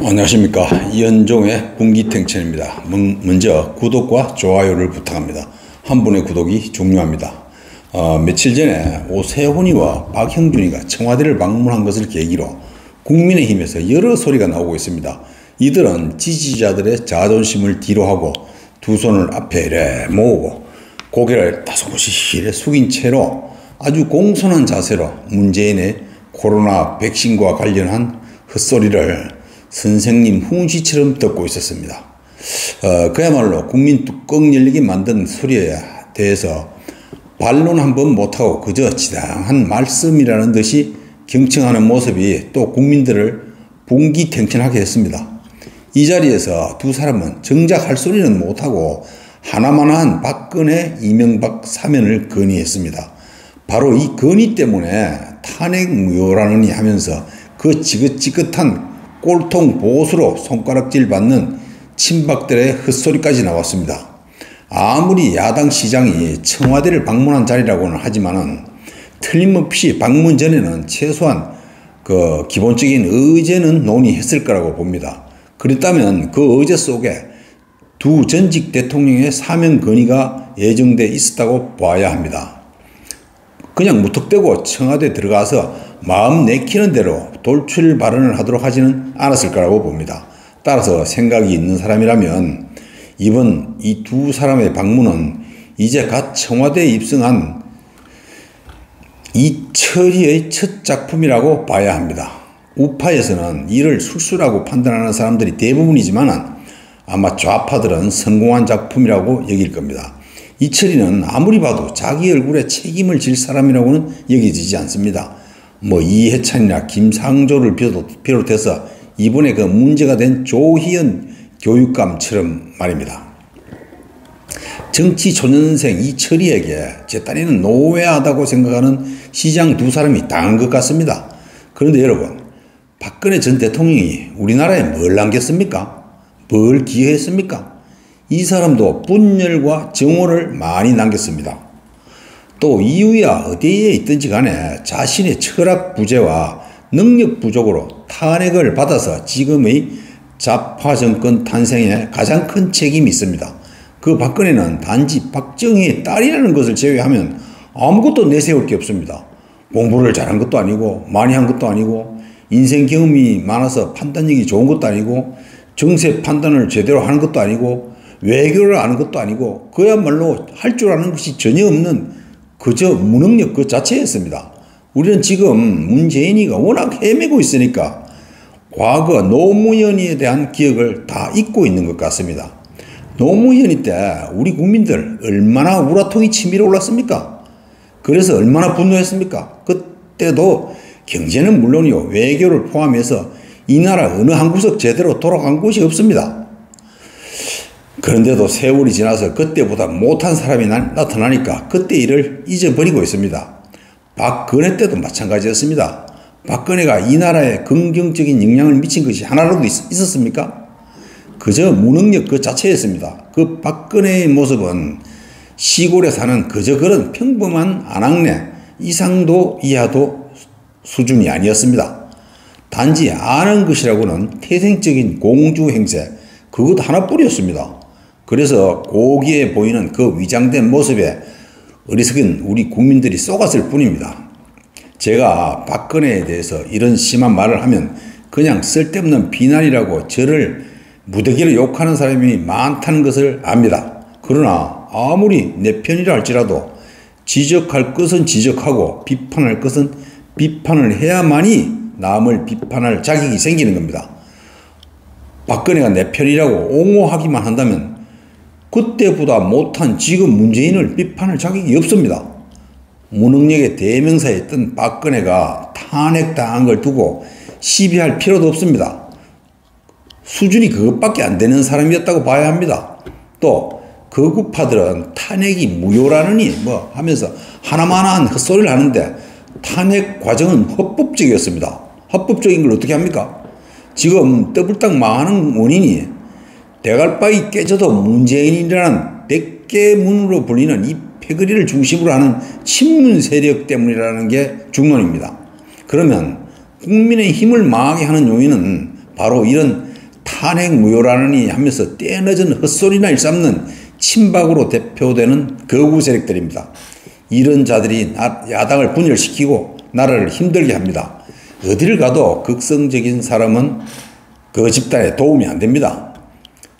안녕하십니까. 이현종의 분기탱천입니다. 먼저 구독과 좋아요를 부탁합니다. 한 분의 구독이 중요합니다. 며칠 전에 오세훈이와 박형준이가 청와대를 방문한 것을 계기로 국민의힘에서 여러 소리가 나오고 있습니다. 이들은 지지자들의 자존심을 뒤로하고 두 손을 앞에 이래 모으고 고개를 다소곳이 숙인 채로 아주 공손한 자세로 문재인의 코로나 백신과 관련한 헛소리를 선생님 훈시처럼 듣고 있었습니다. 그야말로 국민 뚜껑 열리게 만든 소리에 대해서 반론 한번 못하고 그저 지당한 말씀이라는 듯이 경청하는 모습이 또 국민들을 분기탱천하게 했습니다. 이 자리에서 두 사람은 정작 할 소리는 못하고 하나만한 박근혜, 이명박 사면을 건의했습니다. 바로 이 건의 때문에 탄핵 무효라느니 하면서 그 지긋지긋한 꼴통 보수로 손가락질 받는 친박들의 헛소리까지 나왔습니다. 아무리 야당 시장이 청와대를 방문한 자리라고는 하지만은 틀림없이 방문 전에는 최소한 그 기본적인 의제는 논의했을 거라고 봅니다. 그랬다면 그 의제 속에 두 전직 대통령의 사면 건의가 예정돼 있었다고 봐야 합니다. 그냥 무턱대고 청와대 들어가서 마음 내키는 대로 돌출 발언을 하도록 하지는 않았을 거라고 봅니다. 따라서 생각이 있는 사람이라면 이번 이 두 사람의 방문은 이제 갓 청와대에 입성한 이철이의 첫 작품이라고 봐야 합니다. 우파에서는 이를 술수라고 판단하는 사람들이 대부분이지만 아마 좌파들은 성공한 작품이라고 여길 겁니다. 이철이는 아무리 봐도 자기 얼굴에 책임을 질 사람이라고는 여겨지지 않습니다. 이해찬이나 김상조를 비롯해서 이번에 그 문제가 된 조희연 교육감처럼 말입니다. 정치 초년생 이철이에게 제 딸이는 노회하다고 생각하는 시장 두 사람이 당한 것 같습니다. 그런데 여러분, 박근혜 전 대통령이 우리나라에 뭘 남겼습니까? 뭘 기여했습니까? 이 사람도 분열과 정오를 많이 남겼습니다. 또 이유야 어디에 있든지 간에 자신의 철학 부재와 능력 부족으로 탄핵을 받아서 지금의 좌파 정권 탄생에 가장 큰 책임이 있습니다. 그 박근혜는 단지 박정희의 딸이라는 것을 제외하면 아무것도 내세울 게 없습니다. 공부를 잘한 것도 아니고 많이 한 것도 아니고 인생 경험이 많아서 판단력이 좋은 것도 아니고 정세 판단을 제대로 하는 것도 아니고 외교를 아는 것도 아니고 그야말로 할 줄 아는 것이 전혀 없는 그저 무능력 그 자체였습니다. 우리는 지금 문재인이가 워낙 헤매고 있으니까 과거 노무현에 대한 기억을 다 잊고 있는 것 같습니다. 노무현이 때 우리 국민들 얼마나 우라통이 치밀어 올랐습니까? 그래서 얼마나 분노했습니까? 그때도 경제는 물론이요, 외교를 포함해서 이 나라 어느 한 구석 제대로 돌아간 곳이 없습니다. 그런데도 세월이 지나서 그때보다 못한 사람이 나타나니까 그때 일을 잊어버리고 있습니다. 박근혜 때도 마찬가지였습니다. 박근혜가 이 나라에 긍정적인 영향을 미친 것이 하나라도 있었습니까? 그저 무능력 그 자체였습니다. 그 박근혜의 모습은 시골에 사는 그저 그런 평범한 아낙네 이상도 이하도 수준이 아니었습니다. 단지 아는 것이라고는 태생적인 공주 행세 그것 하나뿐이었습니다. 그래서 고기에 보이는 그 위장된 모습에 어리석은 우리 국민들이 속았을 뿐입니다. 제가 박근혜에 대해서 이런 심한 말을 하면 그냥 쓸데없는 비난이라고 저를 무더기로 욕하는 사람이 많다는 것을 압니다. 그러나 아무리 내 편이라 할지라도 지적할 것은 지적하고 비판할 것은 비판을 해야만이 남을 비판할 자격이 생기는 겁니다. 박근혜가 내 편이라고 옹호하기만 한다면 그때보다 못한 지금 문재인을 비판할 자격이 없습니다. 무능력의 대명사였던 박근혜가 탄핵당한 걸 두고 시비할 필요도 없습니다. 수준이 그것밖에 안 되는 사람이었다고 봐야 합니다. 또 극우파들은 탄핵이 무효라느니 하면서 하나만한 헛소리를 하는데 탄핵 과정은 헌법적이었습니다. 헌법적인 걸 어떻게 합니까? 지금 떠불딱 망하는 원인이 대갈바위 깨져도 문재인이라는 100개 문으로 불리는 이 패거리를 중심으로 하는 친문 세력 때문이라는 게 중론입니다. 그러면 국민의 힘을 망하게 하는 요인은 바로 이런 탄핵 무효라느니 하면서 때늦은 헛소리나 일삼는 친박으로 대표되는 거구 세력들입니다. 이런 자들이 야당을 분열시키고 나라를 힘들게 합니다. 어디를 가도 극성적인 사람은 그 집단에 도움이 안 됩니다.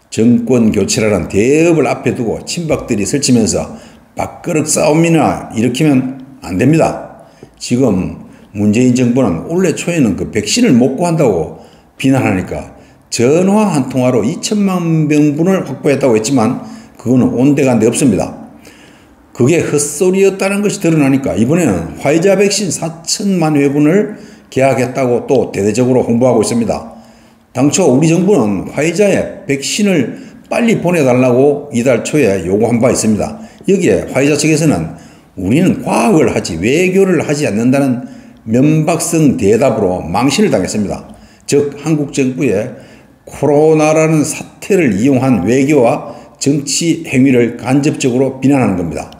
정권 교체라는 대업을 앞에 두고 친박들이 설치면서 밥그릇 싸움이나 일으키면 안 됩니다. 지금 문재인 정부는 올해 초에는 그 백신을 못 구한다고 비난하니까 전화 한 통화로 2천만 명분을 확보했다고 했지만 그거는 온데간데 없습니다. 그게 헛소리였다는 것이 드러나니까 이번에는 화이자 백신 4천만 회분을 계약했다고 또 대대적으로 홍보하고 있습니다. 당초 우리 정부는 화이자에 백신을 빨리 보내달라고 이달 초에 요구한 바 있습니다. 여기에 화이자 측에서는 우리는 과학을 하지 외교를 하지 않는다는 면박성 대답으로 망신을 당했습니다. 즉 한국 정부의 코로나라는 사태를 이용한 외교와 정치 행위를 간접적으로 비난하는 겁니다.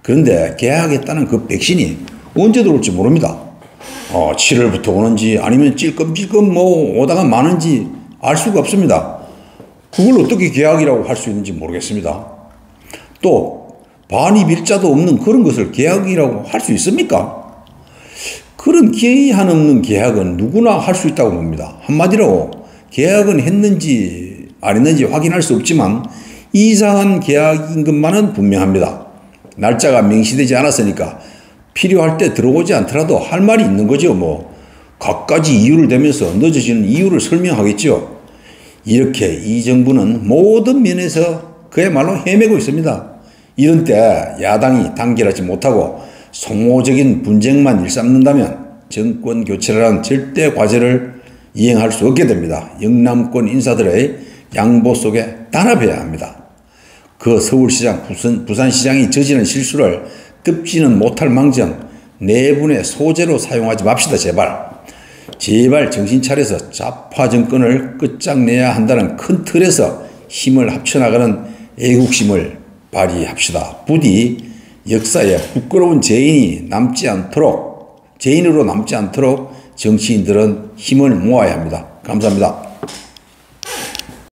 그런데 계약했다는 그 백신이 언제 들어올지 모릅니다. 7월부터 오는지 아니면 찔끔찔끔 오다가 마는지 알 수가 없습니다. 그걸 어떻게 계약이라고 할 수 있는지 모르겠습니다. 또 반입일자도 없는 그런 것을 계약이라고 할 수 있습니까? 그런 기한 없는 계약은 누구나 할 수 있다고 봅니다. 한마디로 계약은 했는지 안 했는지 확인할 수 없지만 이상한 계약인 것만은 분명합니다. 날짜가 명시되지 않았으니까 필요할 때 들어오지 않더라도 할 말이 있는 거죠. 갖가지 이유를 대면서 늦어지는 이유를 설명하겠죠. 이렇게 이 정부는 모든 면에서 그야말로 헤매고 있습니다. 이런 때 야당이 단결하지 못하고 소모적인 분쟁만 일삼는다면 정권 교체라는 절대 과제를 이행할 수 없게 됩니다. 영남권 인사들의 양보 속에 단합해야 합니다. 그 서울시장, 부산시장이 저지른 실수를 덮지는 못할 망정 내분의 소재로 사용하지 맙시다. 제발 정신 차려서 좌파 정권을 끝장내야 한다는 큰 틀에서 힘을 합쳐나가는 애국심을 발휘합시다. 부디 역사에 부끄러운 죄인으로 남지 않도록 정치인들은 힘을 모아야 합니다. 감사합니다.